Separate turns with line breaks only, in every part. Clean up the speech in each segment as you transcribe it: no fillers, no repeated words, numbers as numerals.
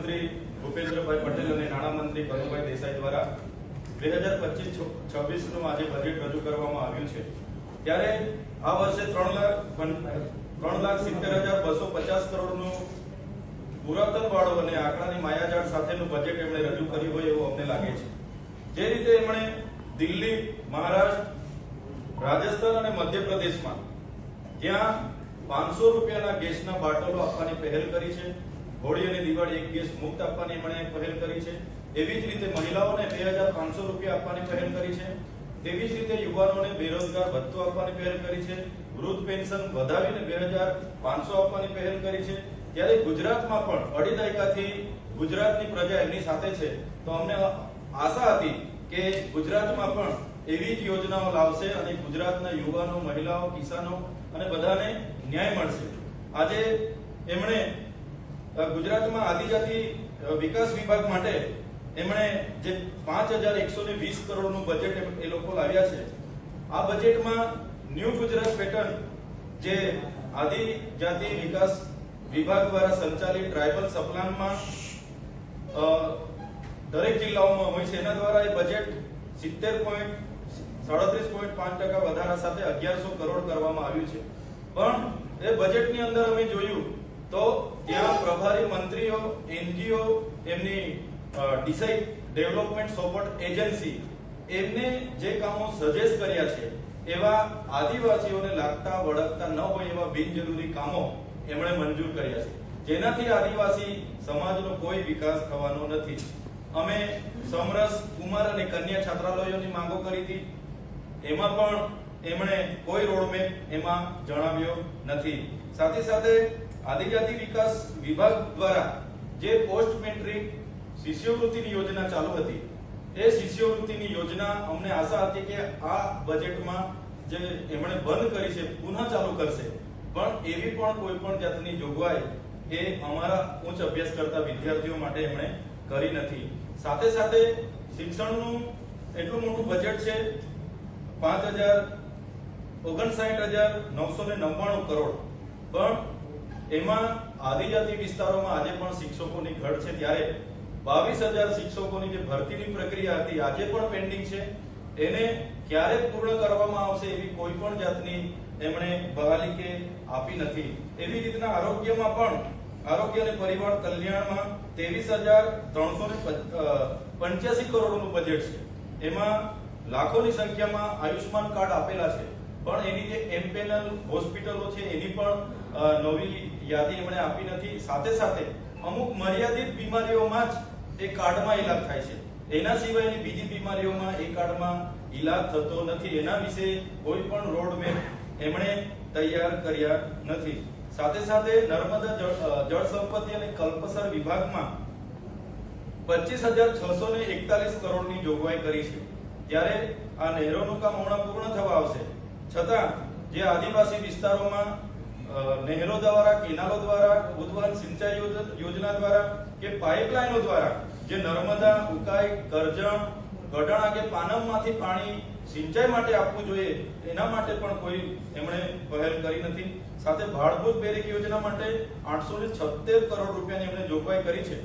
મુખ્યમંત્રી ભૂપેન્દ્રભાઈ પટેલ અને નાણામંત્રી કનુભાઈ દેસાઈ દ્વારા 2025-26 નું આજે બજેટ રજૂ કરવામાં આવ્યું છે। ત્યારે આ વર્ષે 3,70,250 કરોડનું પુરાતન વાળો અને આંકડાની માયાજાળ સાથેનું બજેટ એમણે રજૂ કર્યું હોય એવું અમને લાગે છે। જે રીતે એમણે દિલ્હી, મહારાષ્ટ્ર, રાજસ્થાન અને મધ્યપ્રદેશમાં જ્યાં 500 રૂપિયાના ગેસના બાટલો આપવાની પહેલ કરી છે, હોળી અને દિવાળી એક ગેસ મુક્ત આપવાની એમણે પહેલ કરી છે, એવી જ રીતે મહિલાઓને 2,500 રૂપિયા આપવાની પહેલ કરી છે, તેવી જ રીતે યુવાનોને બેરોજગાર ભથ્થું આપવાની પહેલ કરી છે, વૃદ્ધ પેન્શન વધાવીને 2,500 આપવાની પહેલ કરી છે। ત્યારે ગુજરાતમાં પણ અઢી દાયકાથી ગુજરાતની પ્રજા એમની સાથે છે, તો અમને આશા હતી કે ગુજરાતમાં પણ એવી જ યોજનાઓ લાવશે અને ગુજરાતના યુવાનો, મહિલાઓ, કિસાનો અને બધાને ન્યાય મળશે। આજે એમણે ગુજરાતમાં આદિજાતિ વિકાસ વિભાગ માટે એમણે જે 5,120 કરોડનું બજેટ એ લોકો લાવ્યા છે, આ બજેટમાં ન્યૂ ગુજરાત પેટર્ન જે આદિજાતિ વિકાસ વિભાગ દ્વારા સંચાલિત ટ્રાઇબલ સપ્લાનમાં દરેક જિલ્લાઓમાં હોય છે, એના દ્વારા એ બજેટ 37.5% વધારા સાથે 1,100 કરોડ કરવામાં આવ્યું છે। પણ એ બજેટની અંદર અમે જોયું તો ત્યાં પ્રભારી મંત્રીઓ, એનજીઓ, એમની ડિસાઇડ ડેવલપમેન્ટ સપોર્ટ એજન્સી એમને જે કામો સજેસ્ટ કર્યા છે એવા આદિવાસીઓને લાગતા વળગતા ન હોય એવા બિનજરૂરી કામો એમણે મંજૂર કર્યા છે, જેનાથી આદિવાસી સમાજનો કોઈ વિકાસ થવાનો નથી। અમે સમરસ, કુમાર અને કન્યા છાત્રાલયોની માંગો કરી હતી, એમાં પણ એમણે કોઈ રોડમેપ એમાં જણાવ્યો નથી। સાથે સાથે આદિજાતિ વિકાસ વિભાગ દ્વારા જે પોસ્ટ મેટ્રિક શિષ્યવૃત્તિની યોજના ચાલુ હતી, એ શિષ્યવૃત્તિની યોજના અમને આશા હતી કે આ બજેટમાં જે એમણે બંધ કરી છે પુનઃ ચાલુ કરશે, પણ એવી પણ કોઈ પણ જાતની જોગવાઈ એ અમારા ઉચ્ચ અભ્યાસ કરતા વિદ્યાર્થીઓ માટે એમણે કરી નથી। સાથે સાથે શિક્ષણનું એટલું મોટું બજેટ છે 5,59,999 કરોડ, પણ એમાં આદિજાતિ વિસ્તારોમાં આજે પણ શિક્ષકોની ઘટ છે। ત્યારે 22,000 શિક્ષકોની જે ભરતીની પ્રક્રિયા હતી આજે પણ પેન્ડિંગ છે, એને ક્યારે પૂર્ણ કરવામાં આવશે એવી કોઈ પણ જાતની એમણે બહાલી કે આપી નથી। એવી રીતના આરોગ્યમાં પણ આરોગ્ય અને પરિવાર કલ્યાણમાં 23,385 કરોડનું બજેટ છે, એમાં લાખોની સંખ્યામાં આયુષ્માન કાર્ડ આપેલા છે, પણ એની જે એમપેનલ હોસ્પિટલો છે એની પણ નવી યાદી એમણે આપી નથી। સાથે સાથે અમુક મર્યાદિત બીમારીઓમાં જ એ કાર્ડમાં ઈલાજ થાય છે, એના સિવાયની બીજી બીમારીઓમાં એ કાર્ડમાં ઈલાજ થતો નથી। એના વિશે કોઈ પણ રોડ મેપ એમણે તૈયાર કર્યા નથી। સાથે સાથે નર્મદા જળ સંપત્તિ અને કલ્પસર વિભાગમાં 25,641 કરોડની જોગવાઈ કરી છે। ત્યારે આ નહેરોનું કામ હમણાં પૂર્ણ થવા આવશે, છતાં જે આદિવાસી વિસ્તારોમાં નહેરો દ્વારા, કેનાલો દ્વારા, ઉદ્વહન સિંચાઈ યોજના દ્વારા કે પાઇપલાઇનો દ્વારા જે નર્મદા, ઉકાઈ, કરજણ, ગઢાણા કે પાનમમાંથી પાણી સિંચાઈ માટે આપવું જોઈએ, એના માટે પણ કોઈ એમણે પહેલ કરી નથી। સાથે ભાડભૂત બેરેક યોજના માટે 876 કરોડ રૂપિયાની એમણે જોગવાઈ કરી છે,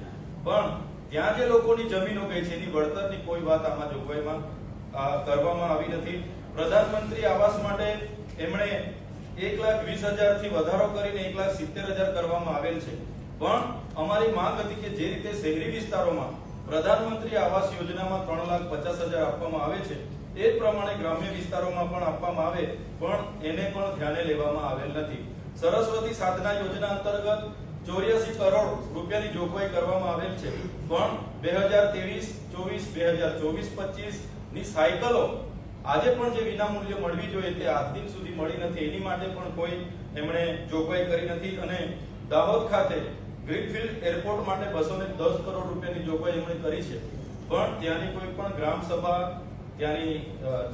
પણ ત્યાં જે લોકોની જમીનો ગઈ છે એની વળતરની કોઈ વાત આમાં જોગવાઈમાં કરવામાં આવી નથી। પ્રધાનમંત્રી આવાસ માટે એમણે 1,20,000 થી વધારો કરીને 1,70,000 કરવામાં આવેલ છે, પણ અમારી માંગ હતી કે જે રીતે શહેરી વિસ્તારોમાં પ્રધાનમંત્રી આવાસ યોજનામાં 3,50,000 આપવામાં આવે છે એ જ પ્રમાણે ગ્રામ્ય વિસ્તારોમાં પણ આપવામાં આવે, પણ એને પણ ધ્યાને લેવામાં આવેલ નથી। સરસ્વતી સાધના યોજના અંતર્ગત 84 કરોડ રૂપિયાની જોગવાઈ કરવામાં આવેલ છે, પણ 2023-24, 2024-25 ની સાયકલો આજે પણ જે વિનામૂલ્ય મળવી જોઈએ તે આજ દિન સુધી મળી નથી, એની માટે પણ કોઈ એમણે જોગવાઈ કરી નથી। અને દાહોદ ખાતે ગ્રીનફિલ્ડ એરપોર્ટ માટે 210 કરોડ રૂપિયાની જોગવાઈ એમણે કરી છે, પણ ત્યાંની કોઈ પણ ગ્રામ સભા, ત્યાંની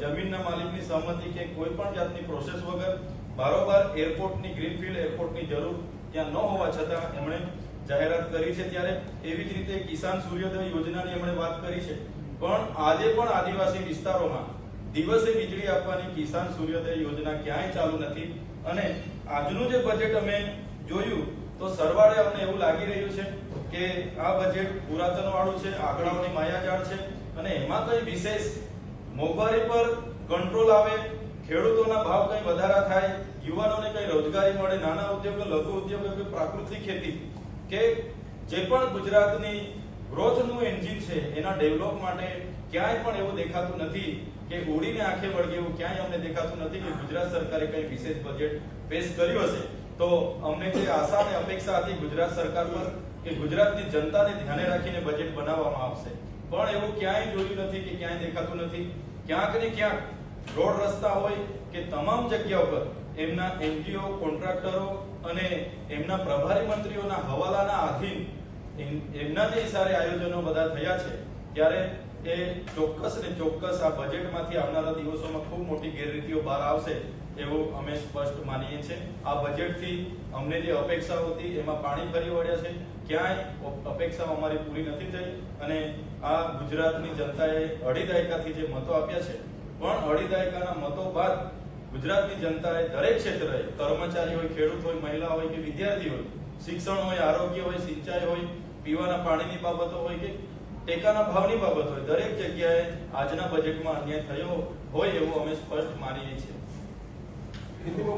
જમીનના માલિકની સહમતિ કે કોઈ પણ જાતની પ્રોસેસ વગર બારોબાર એરપોર્ટની, ગ્રીનફિલ્ડ એરપોર્ટની જરૂર ત્યાં ન હોવા છતાં એમણે જાહેરાત કરી છે। ત્યારે એવી જ રીતે કિસાન સૂર્યોદય યોજનાની એમણે વાત કરી છે, પણ આજે પણ આદિવાસી વિસ્તારોમાં દિવસે વીજળી આપવાની કિસાન સૂર્યોદય યોજના ક્યાંય ચાલુ નથી। અને આજનું જે બજેટ અમે જોયું તો તો સરવાળે અમને એવું લાગી રહ્યું છે કે આ બજેટ પુરાતન વાળું છે, આંકડાઓની માયાજાળ છે અને એમાં કઈ વિશેષ મોંઘવારી પર કંટ્રોલ આવે, ખેડૂતોના ભાવ કઈ વધારા થાય, યુવાનોને કઈ રોજગારી મળે, નાના ઉદ્યોગો, લઘુ ઉદ્યોગો કે પ્રાકૃતિક ખેતી કે જે પણ ગુજરાતની ગ્રોથનું એન્જિન છે એના ડેવલપ માટે ક્યાંય પણ એવું દેખાતું નથી કે ઉડીને આંખે વળગે એવું ક્યાંય અમને દેખાતું નથી કે ગુજરાત સરકારે કઈ વિશેષ બજેટ પેશ કર્યું હશે. તો અમને જે આશા અને અપેક્ષા હતી ગુજરાત સરકાર પર કે ગુજરાતની જનતાને ધ્યાને રાખીને બજેટ બનાવવામાં આવશે, પણ એવું ક્યાંય જોયું નથી કે ક્યાંય દેખાતું નથી. ક્યાંક ને ક્યાંક રોડ રસ્તા હોય કે તમામ જગ્યાઓ પર એમના એનજીઓ, કોન્ટ્રાક્ટરો અને એમના પ્રભારી મંત્રીઓના હવાલાના આધીન એમના જે ઇશારે આયોજનો બધા થયા છે, ત્યારે એ ચોક્કસ ને ચોક્કસ આ બજેટમાંથી આવનારા દિવસોમાં ખૂબ મોટી ગેરરીતિઓ બહાર આવશે એવું અમે સ્પષ્ટ માનીએ છીએ. આ બજેટથી અમને જે અપેક્ષાઓ હતી એમાં પાણી ફરી વળ્યા છે, ક્યાંય અપેક્ષાઓ અમારી પૂરી નથી થઈ અને આ ગુજરાતની જનતાએ અઢી દાયકાથી જે મતો આપ્યા છે, પણ અઢી દાયકાના મતો બાદ ગુજરાતની જનતાએ દરેક ક્ષેત્રે, કર્મચારી હોય, ખેડૂત હોય, મહિલા હોય કે વિદ્યાર્થી હોય, શિક્ષણ હોય, આરોગ્ય હોય, સિંચાઈ હોય, પીવાના પાણીની બાબતો હોય કે ટેકાના ભાવની બાબત હોય, દરેક જગ્યાએ આજના બજેટમાં અન્યાય થયો હોય એવું અમે સ્પષ્ટ માનીએ છીએ.